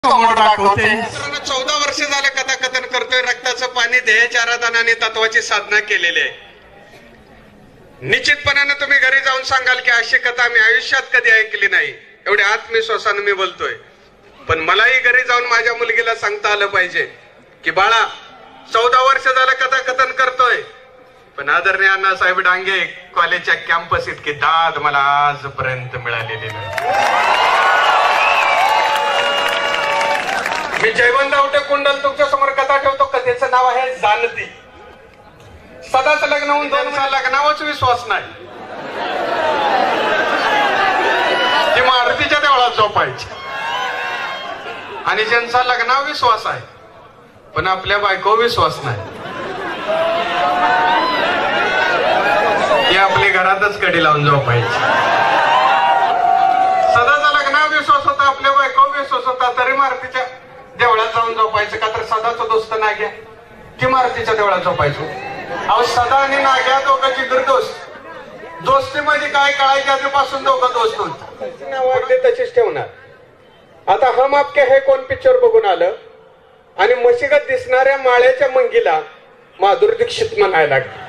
दाखवते. 14 वर्ष झालं कथाकथन करतोय. रक्ताचं पाणी ध्येयाच्या आराधनाने तत्वाची साधना केलेली आहे. निश्चितपणाने तुम्ही घरी जाऊन सांगाल की अशी कथा मी आयुष्यात कधी ऐकली नाही. एवढ्या आत्मविश्वासाने मी बोलतोय. पण मलाही घरी जाऊन माझ्या मुलगीला सांगता आलं पाहिजे की बाळा 14 वर्ष झालं कथाकथन करतोय, पण आदरणीय अण्णासाहेब डांगे कॉलेजच्या कॅम्पस इतकी दाद मला आजपर्यंत मिळालेली नाही. मी जयवंत आवटे कुंडल तुमच्या समोर कथा ठेवतो. कथेचं नाव आहे जानती. सदाच लग्न होऊन 2 वर्ष लग्नावरच विश्वास नाही. ती मारुतीच्या देवळात झोपायची. आणि ज्यांचा लग्नावर विश्वास आहे पण आपल्या बायको विश्वास नाही, ती आपल्या घरातच कडी लावून झोपायची. सदाचा लग्नावर विश्वास होता, आपल्या बायको विश्वास होता, तरी मारुतीच्या देवळात जाऊन झोपायचं. का तर सदाचा दोस्त नाग्या ती मारुतीच्या देवळात झोपायचो. अहो सदा आणि नाग्या दोघांची दुर्दोस्त दोस्तीमध्ये काय कळायच्या आधीपासून दोघं दोस्त होते. नावागली तशीच ठेवणार. आता हम आपके है कोण पिक्चर बघून आलं आणि मशिगत दिसणाऱ्या माळ्याच्या मंगीला माधुरी दीक्षित म्हणायला लागली.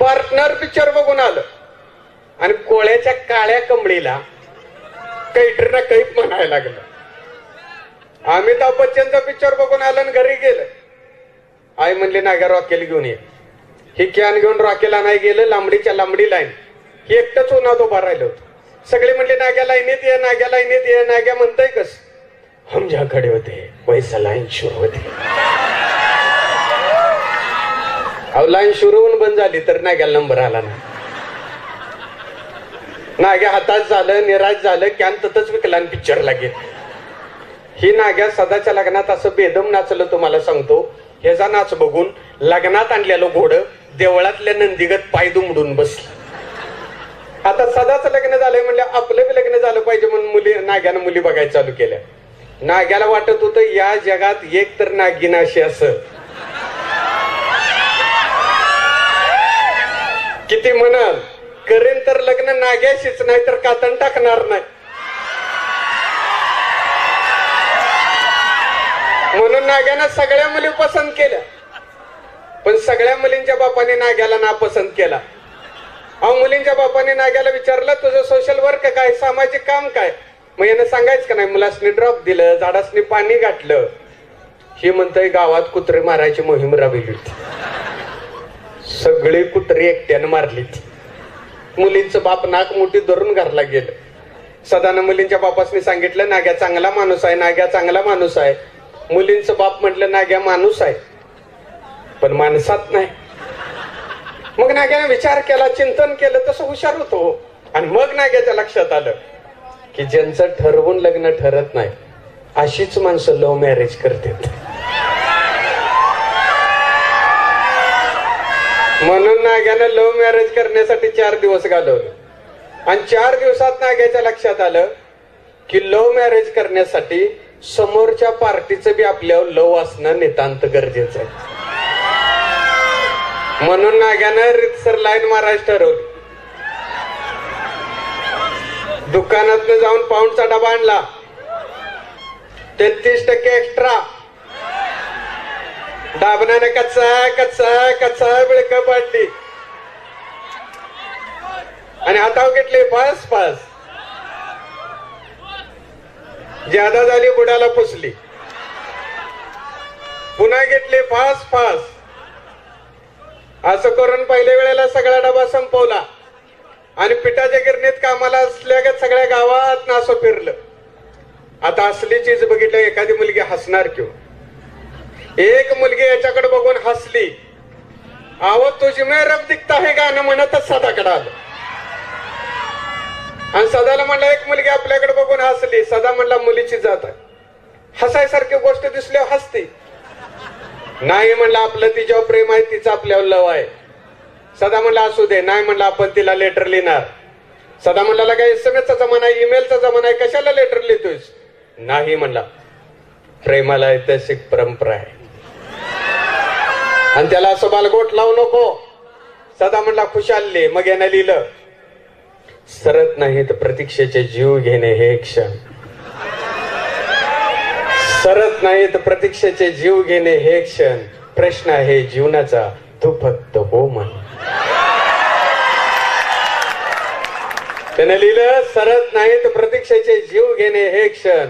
पार्टनर पिक्चर बघून आलं आणि कोळ्याच्या काळ्या कमळीला कैटरीना कैफ म्हणायला लागलं. अमिताभ बच्चनचा पिक्चर बघून आलं आणि घरी गेलं. आई म्हणली नाग्या रॉकेल घेऊन ये. ही कॅन घेऊन रॉकेला नाही गेलं. लांबडीच्या लांबडी लाईन ही एकटंच उन्हात उभा राहिलं होतं. सगळे म्हणले नाग्या लाईनीत ये, नाग्या लाईनीत ये. नाग्या म्हणतोय कस हम ज्या खडे होते वैसा लाईन सुरू होते. अहो लाईन सुरू होऊन बंद झाली तर नाग्याला नंबर आला नाही. नाग्या हातात झालं, निराश झालं, कॅन ततच विकला आणि पिक्चरला गेलं. ही नाग्या सदाच्या लग्नात असं बेदम नाचलं तुम्हाला सांगतो. ह्याचा नाच बघून लग्नात आणलेलं घोडं देवळातल्या नंदीगत पाय दुमडून बसलं. आता सदाचं लग्न झालंय म्हणलं आपलं बी लग्न झालं पाहिजे म्हणून नाग्यानं मुली बघायला चालू केल्या. नाग्याला वाटत होतं या जगात एक तर नागिन अशी असं किती म्हणाल करेन तर लग्न नाग्याशीच, नाही तर कातण टाकणार नाही. म्हणून नाग्यानं सगळ्या मुली पसंत केल्या, पण सगळ्या मुलींच्या बापाने नाग्याला नापसंत केला. अहो मुलींच्या बापाने नाग्याला विचारलं तुझं सोशल वर्क काय, सामाजिक काम काय? मग यानं सांगायचं का नाही मुलासनी ड्रॉप दिलं, झाडासनी पाणी घातलं. ही म्हणतंय गावात कुत्रे मारायची मोहीम राबविली होती. सगळी कुत्री एकट्यानं मारली. मुलींचं बाप नाक मोठी धरून घरला गेलं. सदानं मुलींच्या बापासनी सांगितलं नाग्या चांगला माणूस आहे, नाग्या चांगला माणूस आहे. मुलींचं बाप म्हटलं नाग्या माणूस आहे पण माणसात नाही. मग नाग्याने विचार केला, चिंतन केलं, तसं हुशार होतो. आणि मग नाग्याच्या लक्षात आलं की ज्यांचं ठरवून लग्न ठरत नाही अशीच माणसं लव्ह मॅरेज करतात. म्हणून नाग्यानं लव्ह मॅरेज करण्यासाठी 4 दिवस घालवले. आणि 4 दिवसात नाग्याच्या लक्षात आलं की लव्ह मॅरेज करण्यासाठी समोरच्या पार्टीचं बी आपल्यावर लव असणं नितांत गरजेचं आहे. म्हणून नाग्यानं रितसर लाईन मारायचं ठरवली. दुकानात जाऊन पाऊंडचा डबा आणला, 33% एक्स्ट्रा. डाबण्याने कच्चा कच्चा कच्चा बिळक पाडली आणि हातावर घेतली फास फास. ज्यादा झाली बुडाला पुसली. पुन्हा घेतली फास फास. असं करून पहिल्या वेळेला सगळा डबा संपवला आणि पिठाच्या गिरणीत कामाला असल्या सगळ्या गावात नासं फिरलं. आता असली चीज बघितलं एखादी मुलगी हसणार किंवा एक मुलगी याच्याकडे बघून हसली. आव तुझी में रब दिखता है गाणं म्हणतच सदाकडे आलं. आणि सदाला म्हणलं एक मुलगी आपल्याकडे बघून हसली. सदा म्हणला मुलीची जात आहे. हसायसारखी गोष्ट दिसल्यावर हसते. नाही म्हणलं आपलं तिच्यावर प्रेम आहे, तिचं आपल्यावर लव आहे. सदा म्हणला असू दे. नाही म्हणलं आपण तिला लेटर लिहिणार. सदा म्हणला काय SMS चा जमाना आहे, ईमेलचा जमाना आहे, कशाला लेटर लिहितोयस? नाही म्हणला प्रेमाला ऐतिहासिक परंपरा आहे आणि त्याला असं बालगोट लावू नको. सदा म्हणला खुशाल लिह. मग यानं लिहिलं सरत नाही तर प्रतीक्षेचे जीव घेणे हे क्षण. सरत नाहीत प्रतीक्षेचे जीव घेणे हे क्षण, प्रश्न आहे जीवनाचा तू फक्त हो म्हण. त्याने लिहिलं सरत नाहीत प्रतीक्षेचे जीव घेणे हे क्षण,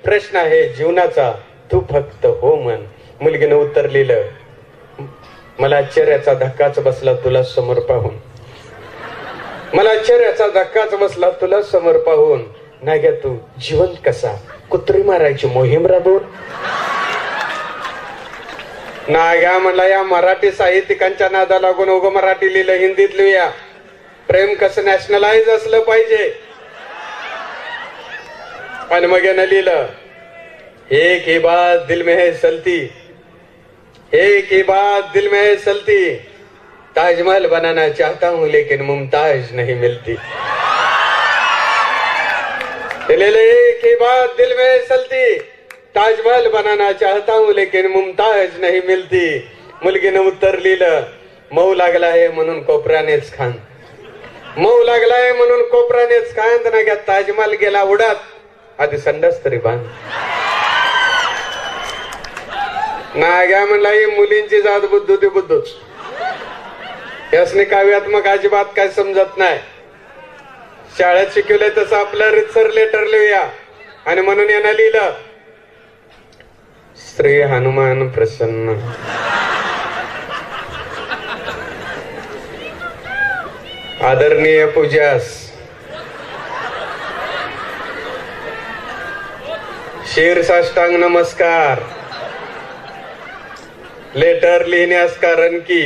प्रश्न आहे जीवनाचा तू फक्त हो म्हण. मुलगीनं उत्तर लिहिलं, मला आश्चर्याचा धक्काच बसला तुला समोर पाहून. मला आश्चर्याचा धक्काच बसला तुला समोर पाहून. नाग्या तू जिवंत कसा कुत्री मारायची मोहीम राबवून. नाग्या म्हणला या मराठी साहित्यिकांच्या नादा लागून उगं मराठी लिहिलं, हिंदीत लिहूया. प्रेम कसं नॅशनलाइज असलं पाहिजे. आणि मग यानं लिहिलं, एक ही बात दिल में है चलती, एक ही बात दिल में है चलती, ताजमहल बनाना चाहता हूं लेकिन मुमताज नहीं मिलती. एक ही बात दिल में चलती, ताजमहल बनाना चाहता हूं लेकिन मुमताज नहीं मिलती. मुलगीनं उत्तर लिहिलं, मऊ लागला आहे म्हणून कोपऱ्यानेच खान, मऊ लागलाय म्हणून कोपऱ्यानेच खान. ना घ्या ताजमहल गेला उडात, आधी संडास तरी बांध. नाग्या म्हणला ही मुलींची जात बुद्धू ती बुद्धूच. यासने काव्यात्मक अजिबात काय समजत नाही. शाळेत शिकवलंय तसं आपलं रितसर लेटर लिहूया. आणि म्हणून यानं लिहिलं, श्री हनुमान प्रसन्न, आदरणीय पूजास शीर्षाष्टांग नमस्कार. लेटर लिहिण्यास कारण की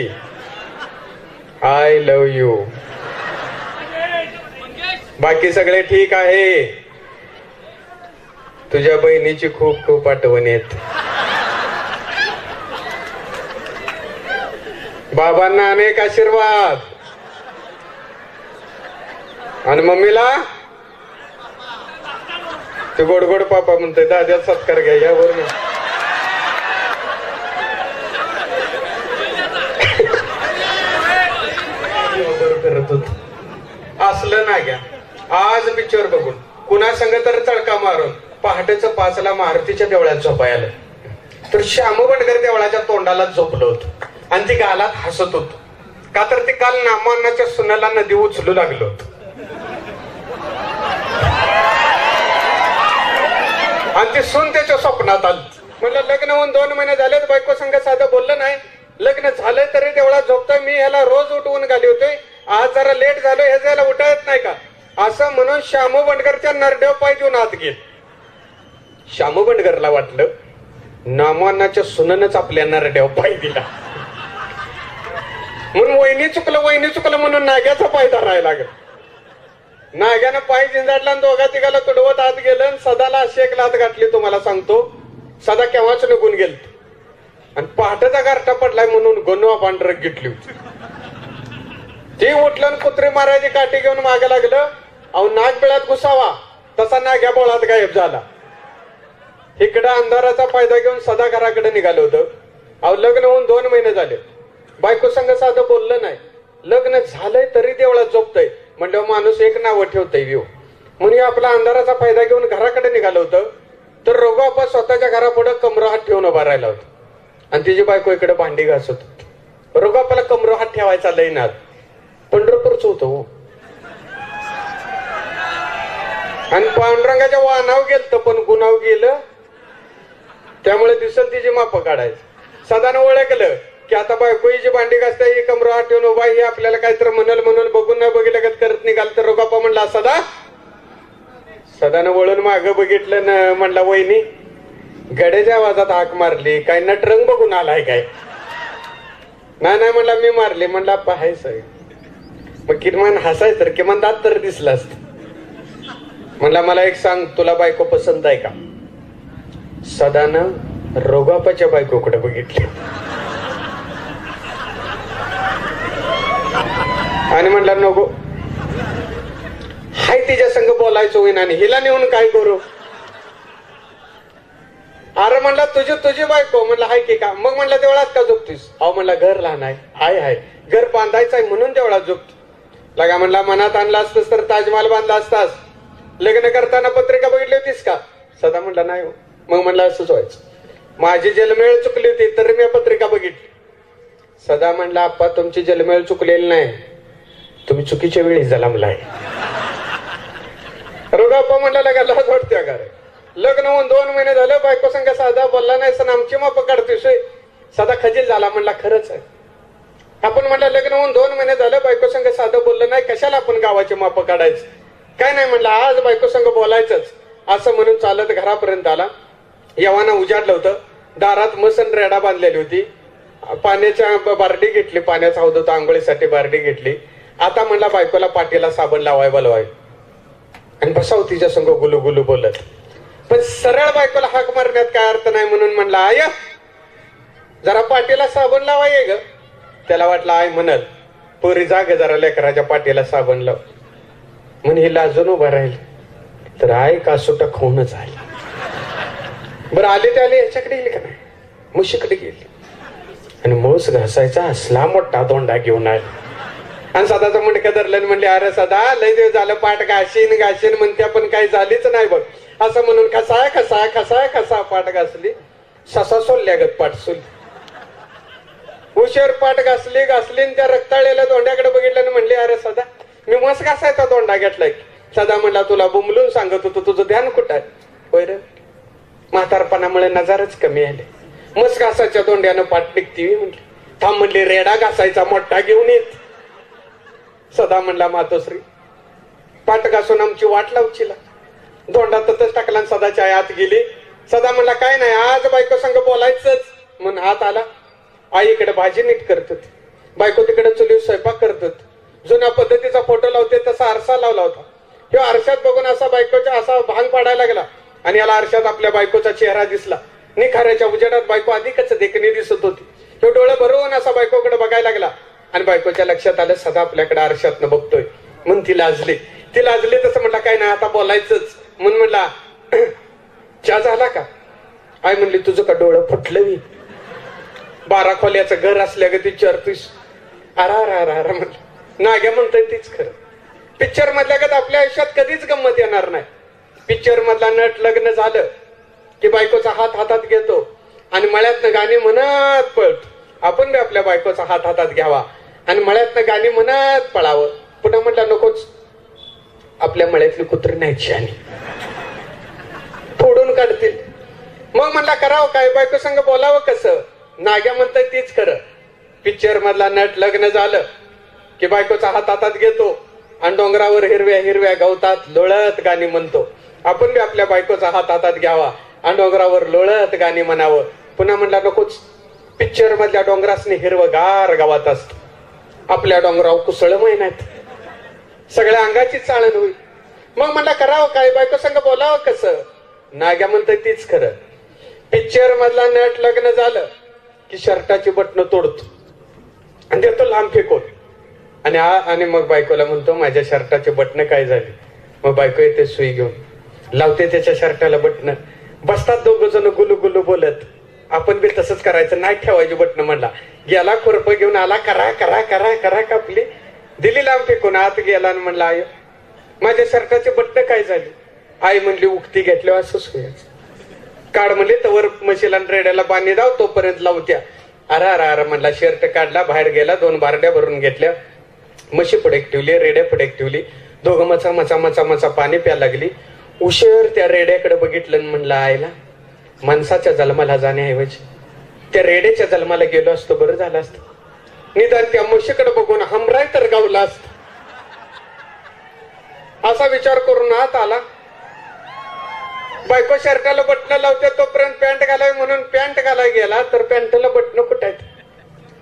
आय लव यू. बाकी सगळे ठीक आहे. तुझ्या बहिणीची खूप खूप आठवण येत. बाबांना अनेक आशीर्वाद. आणि मम्मीला ते गोड गोड पापा म्हणतोय, दाद्या सत्कार घ्या यावर. असलं ना घ्या. आज पिक्चर बघून कुणा संग तर चळका मारून पहाटेचं 5ला मारुतीच्या देवळात झोपायला, तर श्याम बंडकर देवळाच्या तोंडाला झोपलं होतं आणि ती गालात हसत होत. का तर ते काल नामांनाच्या सुनाला नदी उचलू लागलं होतं. आणि ती सून त्याच्या स्वप्नात आली. म्हणलं लग्न होऊन 2 महिने झाले, बायको संग साधं बोललं नाही. लग्न झालंय तरी देवळात झोपतोय. मी ह्याला रोज उठवून घाली होतोय. आज जरा लेट झालो, हे जायला उठा येत नाही का असं म्हणून श्यामू बंडकरच्या नरड्यावर पाय देऊन आत गेले. श्यामू बंडकरला वाटलं नामांनाच्या सुननच आपल्या नरड्यावर पाय दिला म्हणून वहिनी चुकलं म्हणून नाग्याचा पाय धरायला लागला. नाग्यानं पाय जिंजाडला आणि दोघा तिघाला तुडवत आत गेलं. आणि सदाला अशी एक लात गाठली तुम्हाला सांगतो. सदा केव्हाच निघून गेल. आणि पहाटेचा गारठा पडलाय म्हणून गोनवा पांढरक घेतली होती. ते उठलं कुत्री मारायची काठी घेऊन मागे लागलं. अहो नाग बिळात घुसावा तसा नाग्या बोळात गायब झाला. इकडं अंधाराचा फायदा घेऊन सदा घराकडे निघालं होतं. अहो लग्न होऊन 2 महिने झाले. बायको संग साधं बोललं नाही. लग्न झालंय तरी देवळात झोपतय म्हणजे माणूस एक नाव ठेवतय व्यू म्हणून आपला अंधाराचा फायदा घेऊन घराकडे निघालं होतं. तर रोगो आपण स्वतःच्या घरापुढे कमरो हात ठेवून उभा राहिला होता. आणि तिची बायको इकडे भांडी घासत होती. रोगो आपला कमरो हात ठेवायचा लय नाद. पंढरपूरच होतो. आणि पांडुरंगाच्या वाहनाव गेलं पण गुन्हाव गेलं. त्यामुळे दिसल तिची माप काढायचं. सदानं ओळखलं की आता बायकोची भांडी घासते ही कमरो हात ठेवून उभा. ही आपल्याला काहीतरी म्हणून बघून न बघितलं करत निघाल. तर रोगापा म्हणला सदानं वळून मागं बघितलं न म्हणला वहिनी गड्याच्या आवाजात हाक मारली काय नटरंग बघून आलाय काय. नाही म्हणला मी मारली. म्हणला पाहायचं मग किमान हसायचं तर किमान दात तर दिसला असत. म्हणला मला एक सांग तुला बायको पसंत आहे का. सदानं रोगापाच्या बायकोकडे बघितले आणि म्हणला नको हाय तिच्या संग बोलायचं होईना आणि हिला नेऊन काय करू. अरे म्हणला तुझी बायको. म्हणला हाय की का. मग म्हणला देवळात का झोपतीस. अहो म्हणला घर लहान आहे. हाय घर बांधायचं आहे म्हणून देवळात झोपतो. लगा म्हणला मनात आणला असतस तर ताजमहाल बांधला असतास. लग्न करताना पत्रिका बघितली होतीस का. सदा म्हणला नाही. मग म्हणलं असंच व्हायचं. माझी जन्मवेळ चुकली होती तर मी पत्रिका बघितली. सदा म्हणला आप्पा तुमची जन्मवेळ चुकलेली नाही, तुम्ही चुकीच्या वेळी जन्मलाय. रोगाप्पा म्हणला लाज वाटते का रे? लग्न होऊन 2 महिने झालं बायको संग साधा बोलला नाही सण आमची माप काढतोय. साधा खजील झाला. म्हणला खरंच आहे. आपण म्हणलं लग्न होऊन 2 महिने झालं बायको संग साधं बोललं नाही, कशाला आपण गावाची माप काढायचं? काय नाही म्हणलं आज बायको संग बोलायचंच. असं म्हणून चालत घरापर्यंत आला. यवाना उजाडलं होतं. दारात मसन रेडा बांधलेली होती. पाण्याच्या बारडी घेतली, पाण्याचा हौद होता, आंघोळीसाठी बारडी घेतली. आता म्हणला बायकोला पाठीला साबण लावाय बोलवाय आणि बसाव तिच्या संग गुलू गुलू बोलत. पण सरळ बायकोला हाक मारण्यात काय अर्थ नाही म्हणून म्हणला आय जरा पाठीला साबण लावाय ग. त्याला वाटलं आय म्हणल पोरी जाग जरा लेकराच्या पाठीला साबण लाव. म्हणे हे लाजून उभा राहील तर आय कासोटा खाऊनच आली. बरं आले ते आले ह्याच्याकडे गेले का नाही, म्हशीकडे गेले आणि मूस घासायचा असला मोठा दोंडा घेऊन आले आणि सदाचं मुंडकं धरलं म्हणले अरे सदा लय दिवस झालं पाठ घाशीन म्हणत्या पण काही झालीच नाही बघ. असं म्हणून खसा पाठ घासली. ससा सोलल्यागत पाठ सोलली. उशीर पाठ घासली आणि त्या रक्ताळलेल्या दोंड्याकडे बघितलं आणि म्हणले अरे सदा मी मस घासायचा दोंडा घेतलाय. सदा म्हणला तुला बुमलून सांगत होतो तुझं ध्यान कुठं आहे? होय रे म्हातारपणामुळे नजारच कमी आले. मस घासाच्या दोंड्यानं पाठ निघती म्हणली. थांब म्हणली रेडा घासायचा मोठा घेऊन येत. सदा म्हणला मातोश्री पाठ घासून आमची वाट लावचीला. दोंडा ततच टाकला आणि सदाच्या आत गेली. सदा म्हणला काय नाही आज बायको संग बोलायचंच म्हणून आत आला. आई इकडे भाजी नीट करत होती, बायको तिकडे चुलीवर स्वयंपाक करत होती. जुन्या पद्धतीचा फोटो लावते तसा आरसा लावला होता. ह्यो आरशात बघून असा बायकोचा असा भांग पाडायला लागला आणि याला आरशात आपल्या बायकोचा चेहरा दिसला. निखाऱ्याच्या उजेडात बायको अधिकच देखणी दिसत होती. ह्यो डोळे भरवून असा बायकोकडे बघायला लागला आणि बायकोच्या लक्षात आलं सदा आपल्याकडे आरशातनं बघतोय म्हणून ती लाजली. तसं म्हटलं काय नाही आता बोलायचंच म्हणून म्हणला चहा झाला का? आई म्हणली तुझं का डोळं फुटलं मी 12 खोल्याचं घर असल्या ग ती चरतीस. अरा म्हटलं नाग्या म्हणतोय तीच खरं. पिक्चर मधल्या गत आपल्या आयुष्यात कधीच गंमत येणार नाही. पिक्चर मधला नट लग्न झालं की बायकोचा हात हातात घेतो आणि मळ्यातनं गाणी म्हणत पळतो. आपण बी आपल्या बायकोचा हात हातात घ्यावा आणि मळ्यातनं गाणी म्हणत पळावं. पुन्हा म्हटलं नकोच आपल्या मळ्यातली कुत्री न्यायची आणि फोडून काढतील. मग म्हणला करावं काय बायको संग बोलावं कसं? नाग्या म्हणताय तीच खरं. पिक्चर मधला नट लग्न झालं की बायकोचा हात हातात घेतो आणि डोंगरावर हिरव्या हिरव्या गवतात लोळत गाणी म्हणतो. आपण बी आपल्या बायकोचा हात हातात घ्यावा आणि डोंगरावर लोळत गाणी म्हणावं. पुन्हा म्हणला नकोच पिक्चर मधल्या डोंगरासने हिरवगार गावात असत, आपल्या डोंगरावर कुसळ महिन्यात सगळ्या अंगाची चाळण होईल. मग म्हणला करावं काय बायको संग बोलावं कसं? नाग्या म्हणतोय तीच खरं. पिक्चर मधला नट लग्न झालं की शर्टाची बटणं तोडतो आणि देतो लांब फेकून आणि मग बायकोला म्हणतो माझ्या शर्टाची बटणं काय झाली? मग बायको येते सुई घेऊन लावते त्याच्या शर्टाला बटणं. बसतात दोघं जण गुलू गुलू बोलत. आपण बी तसंच करायचं नाही ठेवायची बटणं. म्हणला गेला खुरपं घेऊन आला करा करा करा करा कापली दिली लांब फेकून आत गेला आणि म्हणला आय माझ्या शर्टाची बटणं काय झाली? आई म्हणली उक्ती घेतल्यावर असंच होयाचं. काढ म्हणले तवर म्हशीला रेड्याला पाणी दाव तोपर्यंत लावत्या. अरा म्हणला शर्ट काढला बाहेर गेला 2 बारड्या भरून घेतल्या. म्हशी पुढे ठेवली रेड्या पुढे ठेवली. दोघं मचा पाणी प्यायला लागली. उशीर त्या रेड्याकडे बघितलं म्हणलं आईला माणसाच्या जन्माला जाण्याऐवजी त्या रेड्याच्या जन्माला गेलो असतो बरं झालं असतं. निदान त्या म्हशीकडे बघून हमराय तर गावला असत. असा विचार करून आत आला. बायको शर्टाला बटणं लावते तोपर्यंत पॅन्ट घालावी म्हणून पॅन्ट घालाय गेला तर पॅन्टला बटणं कुठायत?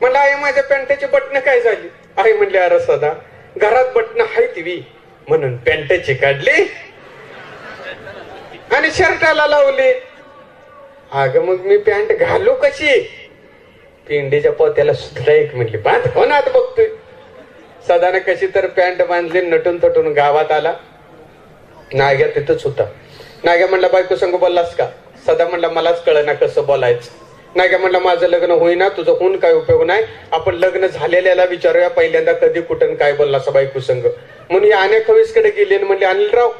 म्हणलं आई माझ्या पॅन्टची बटणं काय झाली? आई म्हणली अरे सदा घरात बटणं हाय ती म्हणून पॅन्टची काढली आणि शर्टाला लावली. अगं मग मी पॅन्ट घालू कशी? पिंडीच्या पोत्याला सुद्धा एक म्हणली बांध होणार बघतोय. सदाने कशी तर पॅन्ट बांधली नटून तटून गावात आला. नाग्या तिथंच होता. नाग्या म्हणला बायको संग बोललास का? सदा म्हणला मलाच कळना कसं बोलायचं. नाग्या म्हणला माझं लग्न होईना तुझं होऊन काय उपयोग नाही. आपण लग्न झालेल्याला विचारूया पहिल्यांदा कधी कुठं काय बोललास बायको संग. म्हणून ही अनेक खवीसकडे गेली आणि म्हणले अनिलराव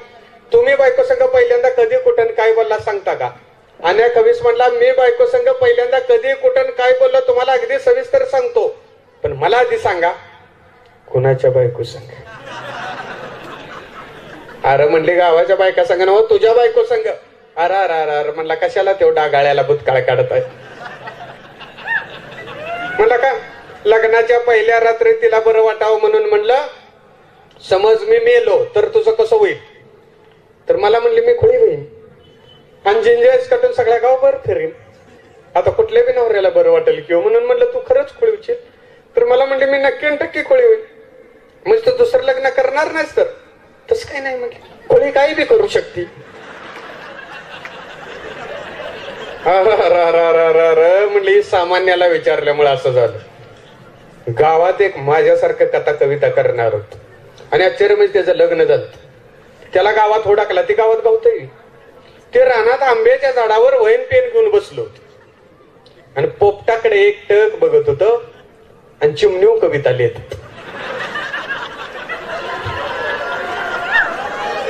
तुम्ही बायको संग पहिल्यांदा कधी कुठं काय बोलला सांगता का? आणि या कवीस म्हणला, मी बायको संग पहिल्यांदा कधी कुठं काय बोललो तुम्हाला अगदी सविस्तर सांगतो, पण मला आधी सांगा कुणाच्या बायको संग? अरे म्हणले गावाच्या बायका संग ना, तुझ्या बायको संग. अरे अरे अरे अरे म्हणला, कशाला तेवढा डागाळ्याला भूतकाळ काढताय? म्हणला का लग्नाच्या पहिल्या रात्री तिला बरं वाटावं म्हणून म्हणलं, समज मी मेलो तर तुझं कसं होईल? तर मला म्हणली, मी खुळी होईन आणि जिंजेस कटून सगळ्या गावभर फिरीन. आता कुठल्या बी नवऱ्याला बरं वाटेल किंवा म्हणून म्हणलं तू खरंच खुळी होशील? तर मला म्हणली, मी नक्की खुळी होईल. म्हणजे तू दुसरं लग्न करणार नाहीस? तर तसं काही नाही म्हटलं, खुळी काही बी करू शकते. म्हणली सामान्याला विचारल्यामुळे असं झालं. गावात एक माझ्यासारखं कथा कविता करणार होत आणि आश्चर्य म्हणजे त्याचं लग्न झालं. त्याला गावात हुडाकला, ती गावात गावतय. ते रानात आंब्याच्या झाडावर वैन पेन घेऊन बसलो होतो आणि पोपटाकडे एक टक बघत होत आणि चिमणीव कविता लिहित होत.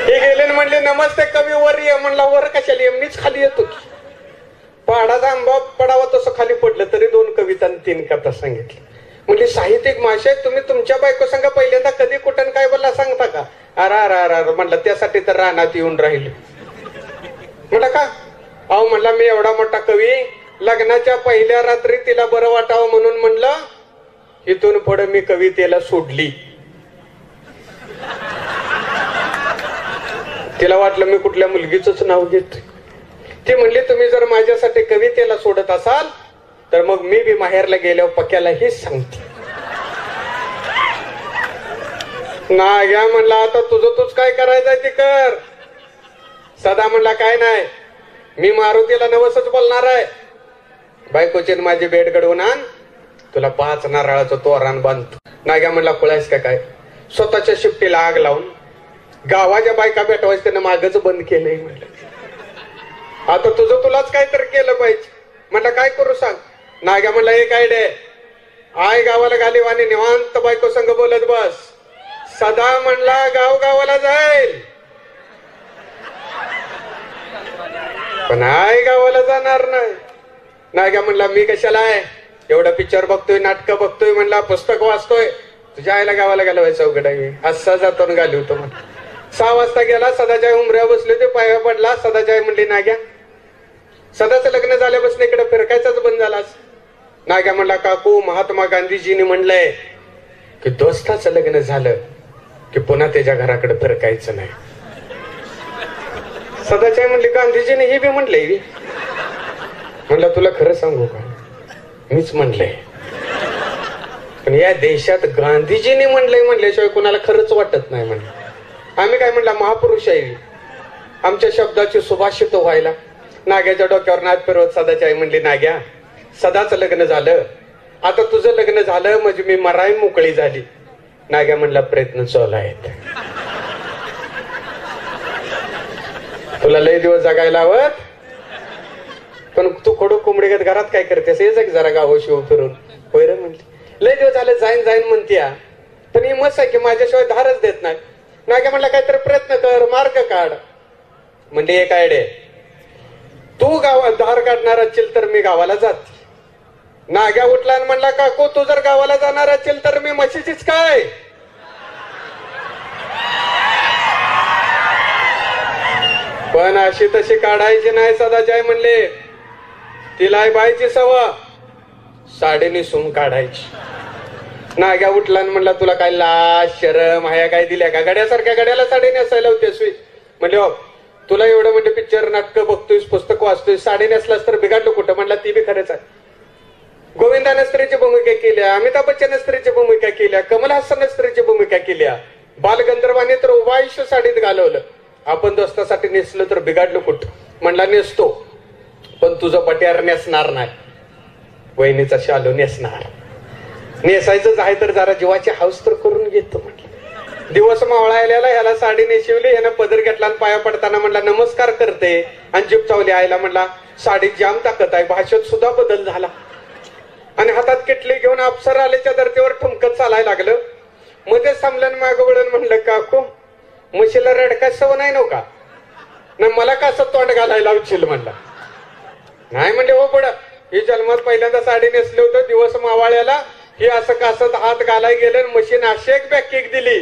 हे गेले म्हणले, नमस्ते कवी, वर ये. म्हणला, वर कशाला ये? मीच खाली येतो. पहाडाचा आंबा पडावा तसं खाली पडलं तरी 2 कविता आणि 3 कथा सांगितली. म्हणजे साहित्यिक माशे, तुम्ही तुमच्या बायको संग पहिल्यांदा कधी कुठं काय बोलला सांगता का? अरे अरे अरे म्हणलं, त्यासाठी तर रानात येऊन राहिले. म्हणलं का? अहो म्हणला, मी एवढा मोठा कवी, लग्नाच्या पहिल्या रात्री तिला बरं वाटावं म्हणून म्हणलं, इथून पुढे मी कवितेला सोडली. तिला वाटलं मी कुठल्या मुलगीच नाव घेत. ती म्हणली, तुम्ही जर माझ्यासाठी कवितेला सोडत असाल तर मग मी बी माहेरला गेल्यावर पक्याला हेच सांगते. नाग्या म्हणला, आता तुझं तूच काय करायचंय ते कर. सदा म्हणला, काय नाही, मी मारुतीला नवसच बोलणार आहे. बायकोचे माझी भेट घडवून आण, तुला 5 नारळाचं तोरण बांधतो. नाग्या म्हणला, खुळायस का काय? स्वतःच्या शिफ्टीला आग लावून गावाच्या बायका भेटवायचं त्यानं मागच बंद केलंय. म्हणलं, आता तुझं तुलाच काहीतरी केलं पाहिजे. म्हणलं, काय करू सांग? नाग्या म्हणला, एक आयडिया आय गावाला घाली आणि निवांत बायको संग बोलत बस. सदा म्हणला, गावाला जाईल पण आय गावाला जाणार नाही. नाग्या म्हणला, मी कशाला आहे? एवढा पिक्चर बघतोय, नाटकं बघतोय, म्हणला पुस्तक वाचतोय, तुझ्या आईला गावाला घालवायचं अवघड आहे. असा जातो घाली होतो. म्हणला 6 वाजता गेला, सदाच्या उमऱ्या बसले ते, पाया पडला. सदाच्या म्हणली, नाग्या सदाचं लग्न झाल्यापासून इकडे फिरकायचाच बंद झालास. नाग्या म्हणला, काकू महात्मा गांधीजींनी म्हणलंय की दोस्ताचं लग्न झालं की पुन्हा त्याच्या घराकडे फिरकायचं नाही. सदाच्या म्हणली, गांधीजीने हे बी म्हणलंय? म्हणलं, तुला खरं सांगू का, मीच म्हणलंय, पण या देशात गांधीजींनी म्हणलंय म्हणल्याशिवाय कुणाला खरंच वाटत नाही. म्हणलं, आम्ही काय म्हणला, महापुरुष आहे, आमच्या शब्दाची सुभाषित व्हायला. नाग्याच्या डोक्यावर नाद फिरवत सदाची आई म्हणली, नाग्या सदाचं लग्न झालं, आता तुझं लग्न झालं म्हणजे मी मराई मोकळी झाली. नाग्या म्हणला, प्रयत्न चालू आहेत, तुला लय दिवस जगायला हवत, पण तू खडू कोंबडीगत घरात काय करतेस? हे जग जरा गाव शिव फिरून. होय रे म्हणली, लय दिवस झाले जाईन म्हणतीया, पण ही मस्त आहे की माझ्याशिवाय धारच देत नाही. नाग्या म्हणला, काहीतरी प्रयत्न कर, मार्ग काढ. म्हणजे एक आयडिया, तू गावात धार काढणार असेल तर मी गावाला जाते. नाग्या उठला आणि म्हणला, काकू तू जर गावाला जाणार असेल तर मी म्हशीचीच काय. पण अशी तशी काढायची नाही. सदाचाय म्हणले, तिला बायची सवय, साडी नेसून काढायची. नाग्या उठला आणि म्हणला, तुला काय लाज शरम हाया काय दिल्या का? गड्यासारख्या गड्याला साडी नेसायला होतेस? म्हणजे हो, तुला एवढं म्हणजे पिक्चर नाटकं बघतोयस, पुस्तक वाचतोय, साडी नेसलास तर बिघडलो कुठं? म्हणला, ती बी खरंच आहे. गोविंदाने स्त्रीची भूमिका केल्या, अमिताभ बच्चन स्त्रीची भूमिका केल्या, कमल हसन स्त्रीची भूमिका केल्या, बालगंधर्वाने तर उभं आयुष्य साडीत घालवलं. आपण दोस्तासाठी नेसलं तर बिघडलं कुठं? म्हणला, नेसतो, पण तुझं पट्यार नेसणार नाही, वहिनीचा शालू नेसणार. नेसायचंच आहे तर जरा जीवाची हाऊस तर करून घेतो. म्हटलं, दिवस मावळा आलेला, ह्याला साडी नेशिवली, ह्यानं पदर घेतला आणि पाया पडताना म्हणला, नमस्कार करते, आणि जीप चावली. आईला म्हणला, साडीत जाम ताकद आहे, भाषेत सुद्धा बदल झाला. आणि हातात किटली घेऊन अप्सर आल्याच्या धर्तीवर ठुमकत चालायला लागलं. मध्ये थांबलं, मागं वळून म्हणलं, काकू म्हशीला रडका सव नाही नव्हता ना, मला कसं तोंड घालायला उचल? म्हणला, नाही म्हणले हो पुढं. ही जन्मात पहिल्यांदा साडी नेसली होतं, दिवस मावाळ्याला ही असं कासत हात घालाय गेलं, मशीन अशी एक बॅक दिली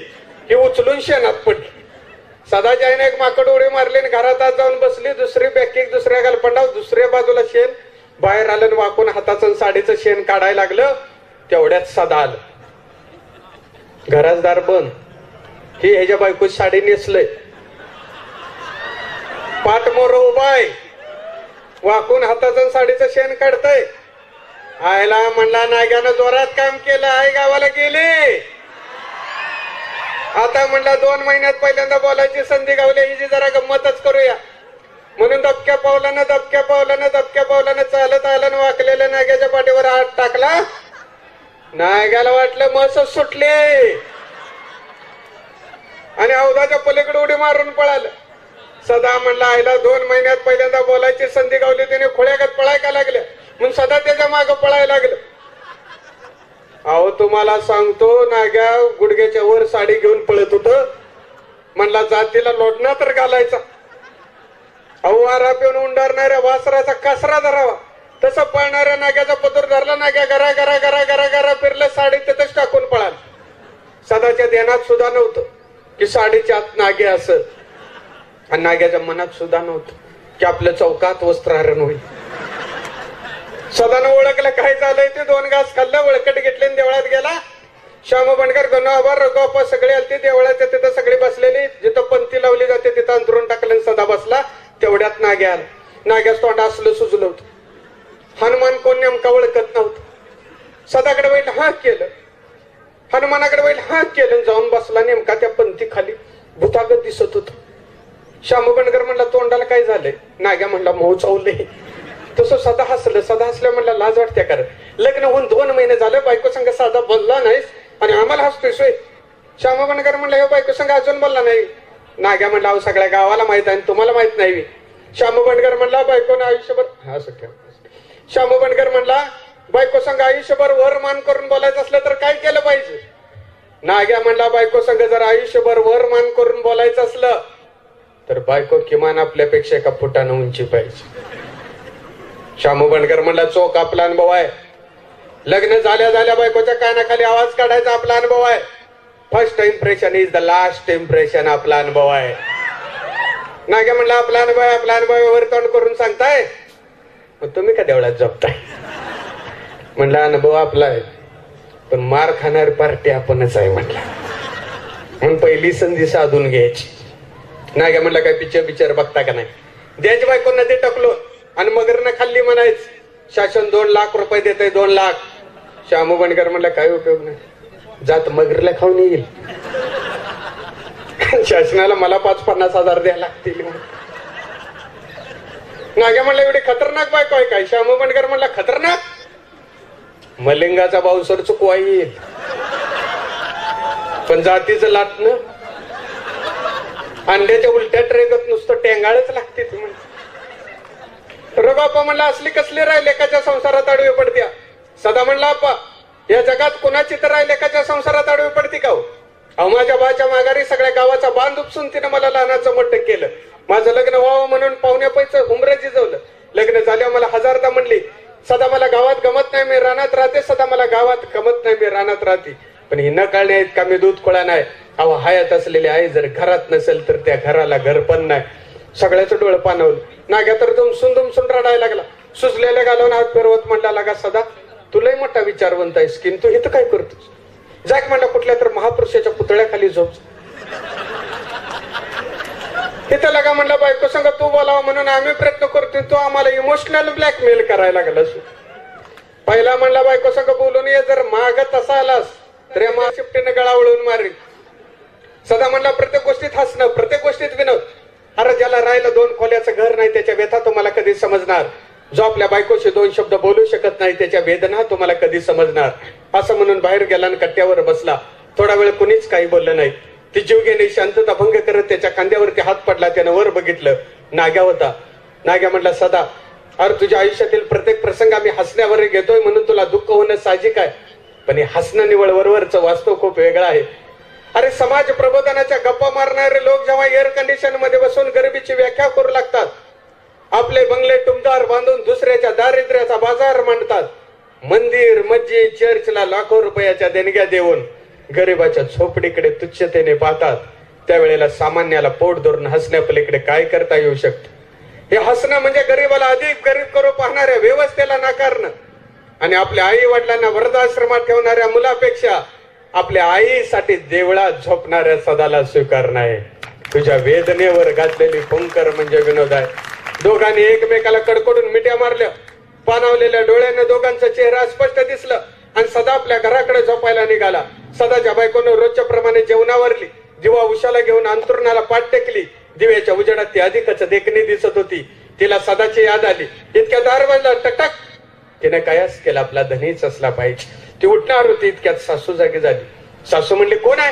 ही उचलून शेणात पडली. सदाच्या आईने एक माकड उडी मारली आणि घरात आत जाऊन बसली. दुसरी बॅक दुसऱ्या गालपंडाव, दुसऱ्या बाजूला शेण. बाहेर आलं वाकून हाताचं साडीचं शेण काढायला लागलं. तेवढ्यात सदा आलं. घराचदार बंद. ही ह्याच्या बायको साडी नेसलंय, पाठमोर उभाय, वाकून हाताचं साडीचं शेण काढतय. आयला म्हणला नाग्यानं जोरात काम केलं, आई गावाला गेली. आता म्हणला 2 महिन्यात पहिल्यांदा बोलायची संधी गावली, हिची जरा गंमतच करूया म्हणून दबक्या पावलानं चालत आलं, वाकलेल्या नाग्याच्या पाठीवर हात टाकला. नाग्याला वाटलं मस सुटले आणि अवधाच्या पलीकडे उडी मारून पळालं. सदा म्हणला आईला 2 महिन्यात पहिल्यांदा बोलायची संधी गावली, त्याने खोळ्यागत पळाय का लागल्या म्हणून सदा त्याच्या मागं पळायला लागलं. अहो तुम्हाला सांगतो, नाग्या गुडघ्याच्या वर साडी घेऊन पळत होत. म्हणला जातीला लोटणं तर घालायचा. अहो वारा पिऊन उंडारणाऱ्या वासराचा कासरा धरावा तसं पळणाऱ्या नाग्याचा पदर धरला. नाग्या गरा गरा गरा गरा गरा फिरलं, साडी तिथंच टाकून पळाल. सदाच्या ध्यानात सुद्धा नव्हतं की साडीच्या आत नागे असत, आणि नाग्याच्या मनात सुद्धा नव्हतं की आपल्या चौकात वस्त्रहरण होईल. सदानं ओळखलं काय झालंय ते. 2 घास खाल्लं, वळकट घेतले, देवळात गेला. श्याम बंडकर, गणोबा, रघोबा सगळे आलते देवळाच्या तिथं. सगळी बसलेली, जिथं पंथी लावली जाते तिथं अंतरून टाकलं. सदा बसला. तेवढ्यात नाग्या आला. नाग्याच तोंड असलं सुजलं होतं. हनुमान कोण नेमका ओळखत नव्हतं. सदाकडे बैल हाक केलं, हनुमानाकडे बैल हाक केलं, जाऊन बसला नेमका त्या पंथी खाली. भूतागत दिसत होत. श्याम बंडकर म्हणला तोंडाला काय झालंय? नाग्या म्हणला मऊ चावले. तसं सदा हसलं. सदा हसल्या म्हणला लाज वाटत्या कर, लग्न होऊन 2 महिने झालं, बायको संग साधा बोलला नाहीस आणि आम्हाला हसतोय. श्याम बंडकर म्हणला हे बायको संग अजून बोलला नाही. नाग्या म्हणला अहो सगळ्या गावाला माहित आहे, तुम्हाला माहित नाही. श्याम बंडकर म्हणला बायकोनं आयुष्यभर हा सख्या. श्याम बंडकर म्हणला बायको संग आयुष्यभर वर मान करून बोलायचं असलं तर काय केलं पाहिजे? नाग्या म्हणला बायको संग जर आयुष्यभर वर मान करून बोलायचं असलं तर बायको किमान आपल्यापेक्षा एका फुटानं उंची पाहिजे. श्याम बंडकर म्हणला चोख आपला अनुभव आहे. लग्न झाल्या बायकोच्या कानाखाली आवाज काढायचा आपला अनुभव आहे. First impression is the last impression आपला अनुभव आहे. नाग्या म्हणला आपला अनुभव वर तोंड करून सांगताय, मग तुम्ही का देवळात जपताय? म्हणला अनुभव आपला आहे, पण मार खाणारी पार्टी आपणच आहे म्हटला. म्हणून पहिली संधी साधून घ्यायची. नाग्या म्हणला काय पिक्चर बघता का नाही? द्यायची बायको नदी टाकलो आणि मगरनं खाल्ली म्हणायच. शासन 2 लाख रुपये देतय, 2 लाख. श्यामू बंडकर म्हणला काय उपयोग नाही, जात मगरला खाऊन येईल. शासनाला मला 5-50 हजार द्यायला लागतील. नाग्या म्हणला एवढी खतरनाक बायको आहे काय? श्यामू बंडकर म्हणला खतरनाक, मलिंगाचा बाऊसर चुकवा येईल, पण जातीचं लाटणं अंड्याच्या उलट्या ट्रेगत नुसतं टेंगाळच लागते. रघुप्पा म्हणला असली कसली राय लेकाच्या संसारात आडवी पडत्या? सदा म्हणला अप्पा या जगात कोणाची तर राय लेकाच्या संसारात आडवी पडती का? अहो माझ्या बाच्या माघारी सगळ्या गावाचा बांध उपसून तिनं मला लहानाचं मोठं केलं. माझं लग्न व्हावं म्हणून पाहुण्या पैसे हुमरं जिजवलं. लग्न झाल्यावर मला 1000दा म्हणली सदा मला गावात गमत नाही मी रानात राहते, सदा मला गावात गमत नाही मी रानात राहते. पण ही न कळणे आहेत का मी दूध खोळा नाही. अहो हयात असलेली आई जर घरात नसेल तर त्या घराला घर पण नाही. सगळ्याचं डोळं पाणवलं. नाग्या तर दुमसून रडायला लागला. सुजलेल्या गालावून हात फिरवत म्हणला लागा सदा तुलाही मोठा विचारवंत आहेस की तू इथं काय करतोस? जाक म्हणला कुठल्या तर महापुरुषाच्या पुतळ्याखाली झोप. तिथं लागा म्हणला बायको संग तू बोलावा म्हणून आम्ही प्रयत्न करतोय, तू आम्हाला इमोशनल ब्लॅकमेल करायला लागलास. पहिला म्हणला बायको संग बोलून ये, जर मागत असा आलास तर मा शिफ्टीने गळा वळून मारेल. सदा म्हणला प्रत्येक गोष्टीत हसणं, प्रत्येक गोष्टीत विनोद. अरे ज्याला राहिलं 2 खोल्याचं घर नाही त्याच्या व्यथा तुम्हाला कधी समजणार. जो आपल्या बायकोशी 2 शब्द बोलू शकत नाही त्याच्या वेदना तुम्हाला कधी समजणार. असं म्हणून बाहेर गेला आणि कट्ट्यावर बसला. थोडा वेळ कुणीच काही बोललं नाही. ती जीवघेणी शांतता भंग करत त्याच्या खांद्यावरती हात पडला. त्यानं वर बघितलं, नाग्या होता. नाग्या म्हणला सदा अरे तुझ्या आयुष्यातील प्रत्येक प्रसंग आम्ही हसण्यावर घेतोय म्हणून तुला दुःख होणं साहजिक आहे, पण हे हसणं निवळ वरवरचं वास्तव खूप वेगळं आहे. अरे समाज प्रबोधनाच्या गप्पा मारणारे लोक जेव्हा एअर कंडिशन मध्ये बसून गरिबीची व्याख्या करू लागतात आपले बंगले टुमदार बांधून दुसऱ्याच्या दारिद्र्याचा बाजार मांडतात. मंदिर मस्जिद चर्चला लाखो रुपयाच्या देणग्या देऊन गरिबाच्या झोपडीकडे तुच्छतेने पाहतात. त्यावेळेला सामान्याला पोट धरून हसण्यापलीकडे काय करता येऊ शकतं? हे हसणं म्हणजे गरीबाला अधिक गरीब करू पाहणाऱ्या व्यवस्थेला नाकारणं आणि आपल्या आई वडिलांना वृद्धाश्रमात ठेवणाऱ्या मुलापेक्षा आपल्या आईसाठी देवळात झोपणाऱ्या सदाला स्वीकारणं आहे. तुझ्या वेदनेवर घातलेली फुंकर म्हणजे विनोद आहे. दोघांनी एकमेकाला कडकडून मिट्या मारल्या. पाणावलेल्या डोळ्यानं दोघांचा चेहरा स्पष्ट दिसलं आणि सदा आपल्या घराकडे झोपायला निघाला. सदाच्या बायकोनं रोजच्या प्रमाणे जेवणावरली. दिवा उशाला घेऊन अंथरुणाला पाठ टेकली. दिव्याच्या उजेडात ती अधिकच देखणी दिसत होती. तिला सदाची याद आली. इतक्या दार वाजला टकटक. तिने कायच केला, आपला धनीच असला पाहिजे. ती उठणार होती इतक्यात सासू जागी झाली. सासू म्हणली, कोण आहे?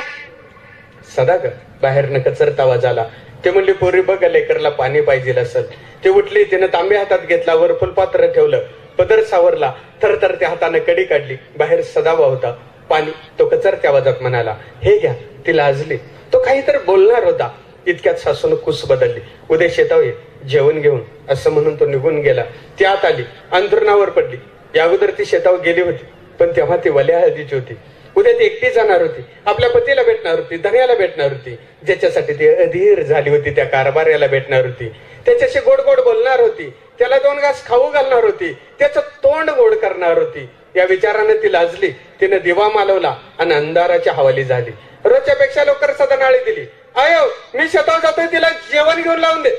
सदा ग. बाहेरनं कचरता आवाज आला. ते म्हणली, पोरी बघ लेकरला पाणी पाहिजे असेल. ती उठली. तिनं तांबे हातात घेतला, वर फुलपात्र ठेवलं, पदर सावरला, थरथर त्या हाताने कडी काढली. बाहेर सदावा होता. पाणी. तो कचरत्या आवाजात म्हणाला, हे घ्या. ती लाजली. तो काहीतरी बोलणार होता. इतक्यात सासून कुस बदलली. उद्या शेताव ये, जेवण घेऊन, असं म्हणून तो निघून गेला. ती आत आली, अंथरुणावर पडली. या अगोदर ती शेतावर गेली होती, पण तेव्हा ती वल्या हळदीची होती. उद्या ती एकटी जाणार होती. आपल्या पतीला भेटणार होती, धन्याला भेटणार होती, ज्याच्यासाठी ती अधीर झाली होती. त्या कारभार्याला भेटणार होती, त्याच्याशी गोड गोड बोलणार होती, त्याला 2 घास खाऊ घालणार होती, त्याचं तोंड गोड करणार होती. या विचाराने ती लाजली. तिने दिवा मालवला आणि अंधाराच्या हवाली झाली. रोजच्या पेक्षा लवकर सदा नाळी दिली. आयो, मी शेतावर जातोय, तिला जेवण घेऊन लावून दे.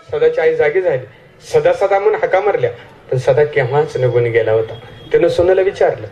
सदाची आई जागी झाली. सदा सदा म्हणून हाका मारल्या, पण सदा केव्हाच निघून गेला होता. तिनं सुनेला विचारलं,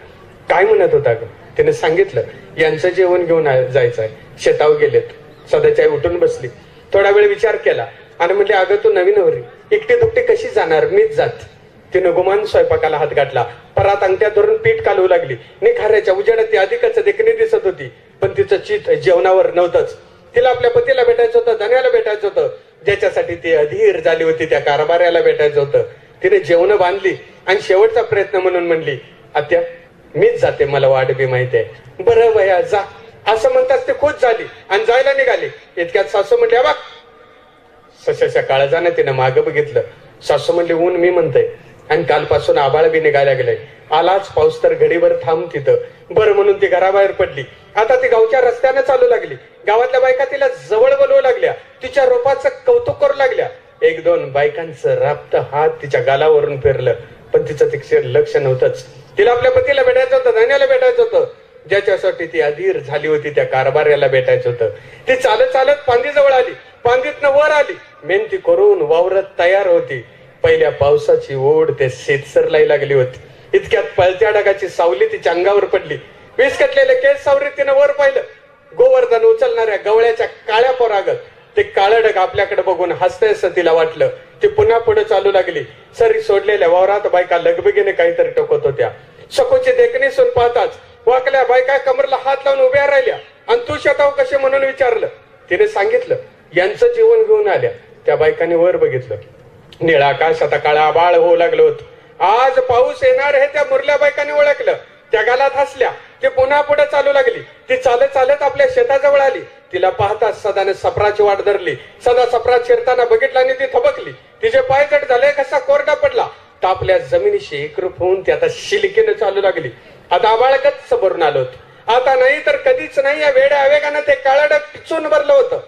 काय म्हणत होता ग? तिने सांगितलं, यांचं जेवण घेऊन जायचंय, शेतावर गेलेत. सदाची आई उठून बसली. थोडा वेळ विचार केला आणि म्हणले, अगं तू नवीन नवरी, एकटी दुकटी कशी जाणार? मीच जात. तिनं गुमान स्वयंपाकाला हात घातला. परात अंगठ्या धरून पीठ कालवू लागली. निखाऱ्याच्या उजेडात ती अधिकच देखणी दिसत होती, पण तिचं चित जेवणावर नव्हतंच. तिला आपल्या पतीला भेटायचं होतं, धन्याला भेटायचं होतं, ज्याच्यासाठी ती अधीर झाली होती. त्या कारभार्याला भेटायचं होतं. तिने जेवण बांधली आणि शेवटचा प्रयत्न म्हणून म्हणली, आत्या मीच जाते, मला वाट बी माहिती आहे. बरं वया जा, असं म्हणताच ती खुश झाली आणि जायला निघाली. इतक्यात सासू म्हणली, बघ. सशाच्या काळजाने तिने मागं बघितलं. सासू म्हणली, ऊन मी म्हणते आणि कालपासून आबाळ बी निघायला गेलाय. आलाच पाऊस तर घडीभर थांब तिथं. बरं म्हणून ती घराबाहेर पडली. आता ती गावच्या रस्त्याने चालू लागली. गावातल्या बायका तिला जवळ बोलवू लागल्या, तिच्या रूपाचं कौतुक करू लागल्या. 1-2 बायकांचं राप्त हात तिच्या गालावरून फिरलं, पण तिचं तिचे लक्ष नव्हतंच. तिला आपल्या पतीला भेटायचं होतं, धन्याला भेटायचं होतं, ज्याच्यासाठी ती अधीर झाली होती. त्या कारभार्याला भेटायचं होतं. ती चालत चालत पांदीजवळ आली. पांदीतनं वर आली. मेहनती करून वावरत तयार होती. पहिल्या पावसाची ओढ ते शेतसरलाई लागली होती. इतक्यात पळत्या ढगाची सावली तिच्या अंगावर पडली. विस्कटलेले केस सावरीत तिनं वर पाहिलं. गोवर्धन उचलणाऱ्या गवळ्याच्या काळ्या पोरागत ते काळं ढग आपल्याकडे बघून हसतंय असं तिला वाटलं. ती पुन्हा पुढे चालू लागली. सरी सोडलेल्या वावरात बायका लगबगीने काहीतरी टोकत होत्या. सकोची देखणी सुन पाहताच वाकल्या बायका कमरला हात लावून उभ्या राहिल्या. आणि तू शेताव कसे म्हणून विचारलं. तिने सांगितलं, यांचं जेवण घेऊन आल्या. त्या बायकांनी वर बघितलं. निळा आकाश आता काळा आबाळ होऊ लागलं होतं. आज पाऊस येणार हे त्या मुरल्या बायकांनी ओळखलं. त्या गालात हसल्या. ती पुन्हा पुढे चालू लागली. ती चालत चालत आपल्या शेताजवळ आली. तिला पाहताच सदाने सफराची वाट धरली. सदा सफरात शिरताना बघितला आणि ती थबकली. तिचे पाय जट झाले, कसा कोरडा पडला. तापल्या जमिनीशी एकरूप होऊन ती आता शिलकीने चालू लागली. आता आबाळ गच्च भरून आलं होतं. आता नाही तर कधीच नाही या वेड्या आवेगानं ते काळं ढग पिचून भरलं होतं.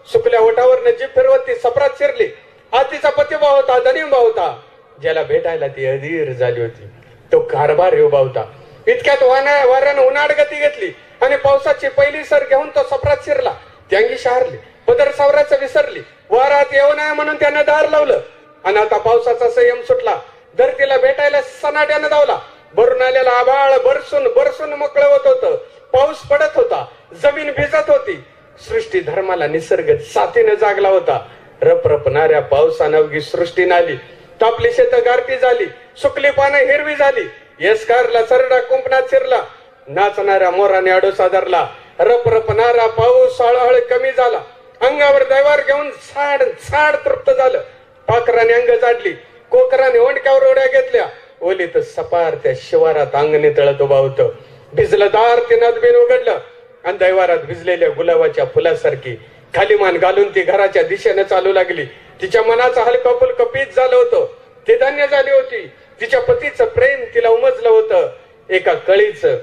सुकल्या ओठावर जीभ फिरवत ती सफरात शिरली. हा तिचा पतिभाव होता, धनीभाव होता, ज्याला भेटायला ती अधीर झाली होती. तो कारभार उभा होता. इतक्यात वाऱ्यानं उन्हाळ गती घेतली आणि पावसाची पहिली सर घेऊन तो सफरात शिरला. ती अंगी शहारली, पदर सावराचं विसरली. वारात येऊ नये म्हणून त्यानं दार लावलं आणि आता पावसाचा संयम सुटला. धरतीला भेटायला सनाट्यानं धावला. भरून आलेला आभाळ बरसून बरसून मोकळं होत होतं. पाऊस पडत होता. जमीन भिजत होती. सृष्टी धर्माला निसर्ग साथीनं जागला होता. रपरपणाऱ्या पावसानं अवघी सृष्टी नाली. तापली शेत गारती झाली. सुकली पानं हिरवी झाली. येसकारला सरडा कुंपणात शिरला. नाचणाऱ्या मोराने आडोसा धरला. रपरपणारा पाऊस हळूहळू कमी झाला. अंगावर दैवार घेऊन साड साड तृप्त झालं. पाखराने अंग जाडली. कोकराने ओंडक्यावर उड्या घेतल्या. ओलीत सपार त्या शिवारात अंगणी तळत उभा होतं. भिजलं दार ते नदबीन उघडलं आणि दैवारात भिजलेल्या गुलाबाच्या फुलासारखी खाली मान घालून ती घराच्या दिशेने चालू लागली. तिच्या मनाचं हलकं फुलकं पीत झालं होतं, ते धान्य झाली होती. तिच्या पतीचं प्रेम तिला उमजलं होतं. एका कळीचं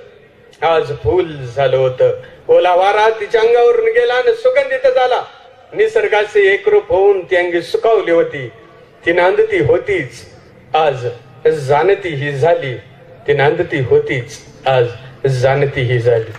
आज फुल झालं होतं. ओला वारा तिच्या अंगावरून गेला आणि सुगंधित झाला. निसर्गाचे एकरूप होऊन ती अंगी सुकावली होती. ती नांदती होतीच, आज जाणती ही झाली. ती नांदती होतीच, आज जाणती ही झाली.